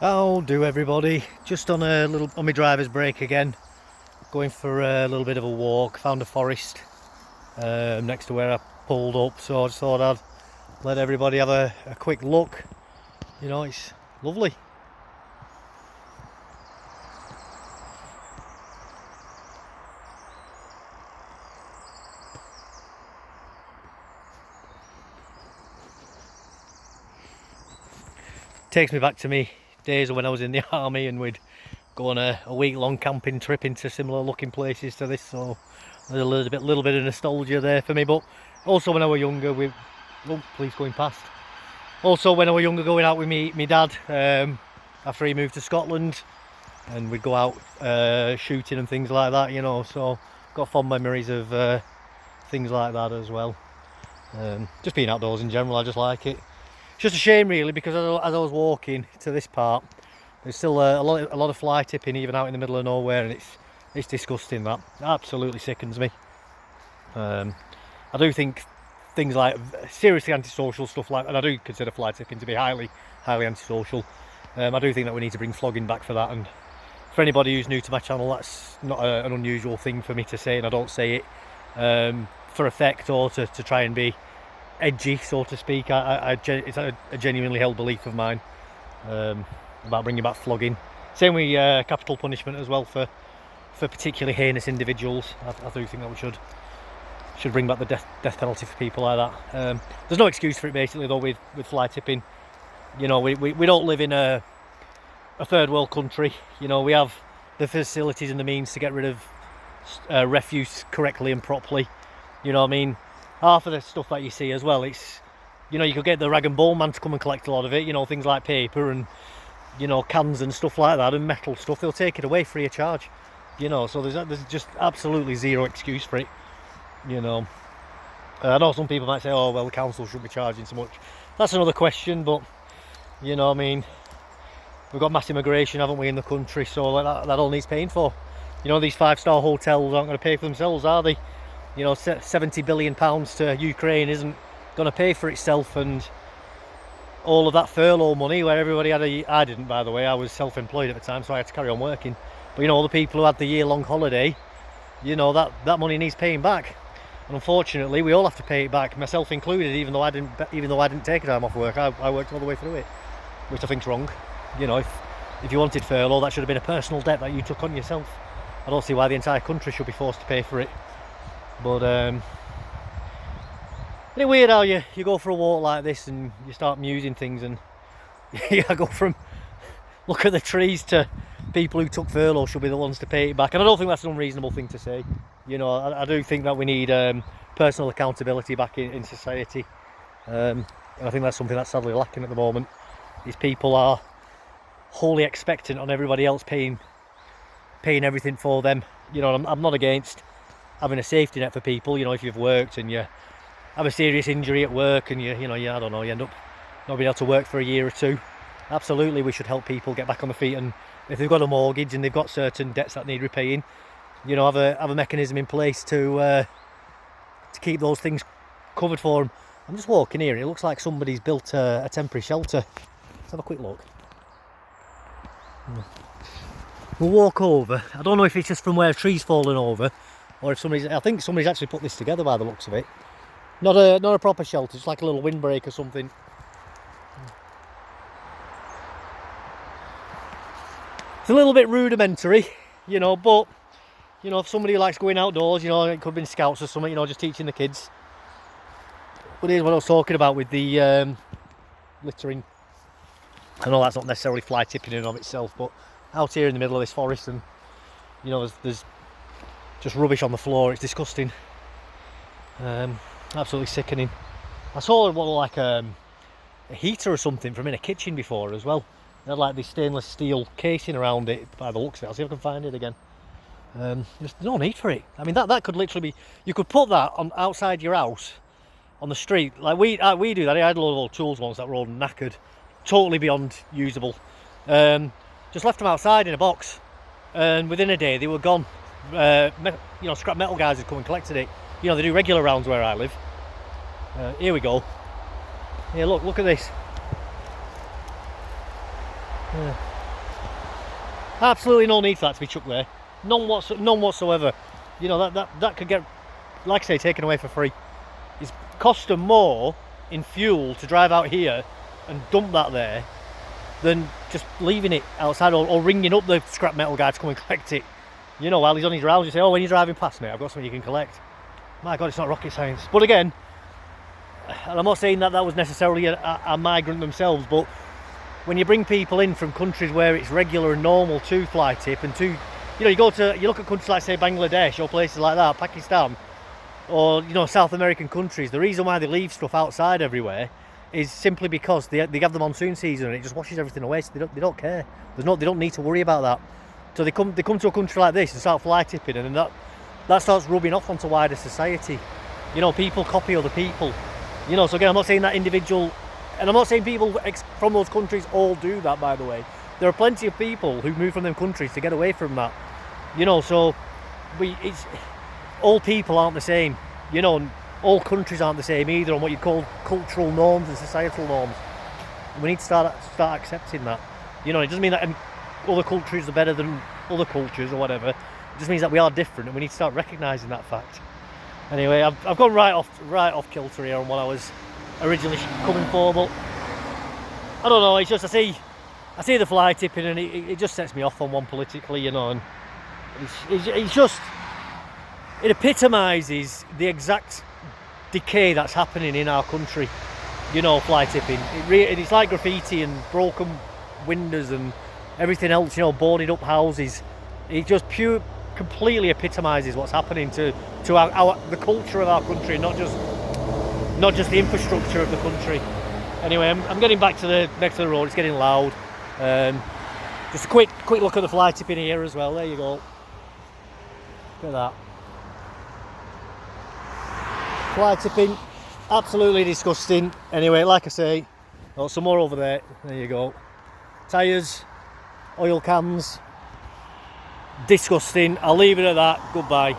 How do everybody? Just on my driver's break again, going for a little bit of a walk. Found a forest next to where I pulled up, so I just thought I'd let everybody have a quick look. You know, it's lovely. Takes me back to me days when I was in the army and we'd go on a week-long camping trip into similar looking places to this, so there's a little bit of nostalgia there for me. But also when I was younger, police going past. Also when I was younger, going out with me dad after he moved to Scotland, and we'd go out shooting and things like that, you know, so got fond memories of things like that as well. Just being outdoors in general, I just like it. It's just a shame really, because as I was walking to this part, there's still a lot of fly tipping even out in the middle of nowhere, and it's disgusting. That absolutely sickens me. I do think things like seriously antisocial stuff like, and I do consider fly tipping to be highly antisocial. I do think that we need to bring flogging back for that, and for anybody who's new to my channel, that's not an unusual thing for me to say, and I don't say it for effect or to try and be edgy, so to speak. It's a genuinely held belief of mine about bringing back flogging. Same with capital punishment as well for particularly heinous individuals. I do think that we should bring back the death penalty for people like that. There's no excuse for it basically though with fly tipping. You know, we don't live in a third world country. You know, we have the facilities and the means to get rid of refuse correctly and properly. You know what I mean? Half of the stuff that you see as well, it's, you know, you could get the rag and bone man to come and collect a lot of it, you know, things like paper and, you know, cans and stuff like that, and metal stuff. They'll take it away free of charge, you know, so there's just absolutely zero excuse for it, you know. I know some people might say, oh well, the council shouldn't be charging so much. That's another question, but you know, I mean, we've got mass immigration, haven't we, in the country, so like that all needs paying for. You know, these 5-star hotels aren't going to pay for themselves, are they? You know, 70 billion pounds to Ukraine isn't going to pay for itself, and all of that furlough money where everybody had I didn't, by the way, I was self-employed at the time, so I had to carry on working. But you know, all the people who had the year-long holiday, you know, that money needs paying back. And unfortunately, we all have to pay it back, myself included, even though I didn't take a time off work. I worked all the way through it, which I think's wrong. You know, if you wanted furlough, that should have been a personal debt that you took on yourself. I don't see why the entire country should be forced to pay for it. But isn't it weird how you go for a walk like this and you start musing things, and you go from look at the trees to people who took furlough should be the ones to pay it back. And I don't think that's an unreasonable thing to say. You know, I do think that we need personal accountability back in society, and I think that's something that's sadly lacking at the moment. These people are wholly expectant on everybody else paying everything for them. You know, I'm not against having a safety net for people. You know, if you've worked and you have a serious injury at work and you I don't know, you end up not being able to work for a year or two, absolutely we should help people get back on the feet. And if they've got a mortgage and they've got certain debts that need repaying, you know, have a mechanism in place to keep those things covered for them. I'm just walking here and it looks like somebody's built a temporary shelter. Let's have a quick look. We'll walk over. I don't know if it's just from where a tree's fallen over, or if I think somebody's actually put this together by the looks of it. Not a proper shelter, just like a little windbreak or something. It's a little bit rudimentary, you know, but you know, if somebody likes going outdoors, you know, it could have been scouts or something, you know, just teaching the kids. But here's what I was talking about with the littering. I know that's not necessarily fly tipping in and of itself, but out here in the middle of this forest, and you know, there's just rubbish on the floor. It's disgusting. Absolutely sickening. I saw what like a heater or something from in a kitchen before as well. It had like this stainless steel casing around it by the looks of it. I'll see if I can find it again. There's no need for it. I mean, that could literally be, you could put that on outside your house on the street like we do that. I had a lot of old tools once that were all knackered, totally beyond usable. Just left them outside in a box, and within a day they were gone. You know, scrap metal guys had come and collected it. You know, they do regular rounds where I live. Here we go. Here, look at this. Yeah. Absolutely no need for that to be chucked there. None whatsoever. You know, that could get, like I say, taken away for free. It's cost them more in fuel to drive out here and dump that there than just leaving it outside, or ringing up the scrap metal guy to come and collect it. You know, while he's on his rounds, you say, oh, when you're driving past me, I've got something you can collect. My God, it's not rocket science. But again, and I'm not saying that was necessarily a migrant themselves, but when you bring people in from countries where it's regular and normal to fly tip, and to, you know, you look at countries like, say, Bangladesh or places like that, Pakistan, or, you know, South American countries, the reason why they leave stuff outside everywhere is simply because they have the monsoon season and it just washes everything away, so they don't care. They don't need to worry about that. So they come to a country like this and start fly tipping, and then that starts rubbing off onto wider society. You know, people copy other people. You know, so again, I'm not saying that individual, and I'm not saying people from those countries all do that, by the way. There are plenty of people who move from them countries to get away from that. You know, so all people aren't the same. You know, and all countries aren't the same either on what you call cultural norms and societal norms. And we need to start accepting that. You know, it doesn't mean that other countries are better than other cultures or whatever. It just means that we are different, and we need to start recognising that fact. Anyway, I've gone right off kilter here on what I was originally coming for, but I don't know. It's just I see the fly tipping, and it just sets me off on one politically, you know. And it epitomises the exact decay that's happening in our country. You know, fly tipping. It's like graffiti and broken windows and everything else. You know, boarded up houses. It just completely epitomises what's happening to the culture of our country, not just the infrastructure of the country. Anyway, I'm getting back to the next to the road. It's getting loud. Just a quick look at the fly tipping here as well. There you go. Look at that. Fly tipping, absolutely disgusting. Anyway, like I say, got some more over there. There you go. Tyres, oil cans, disgusting. I'll leave it at that. Goodbye.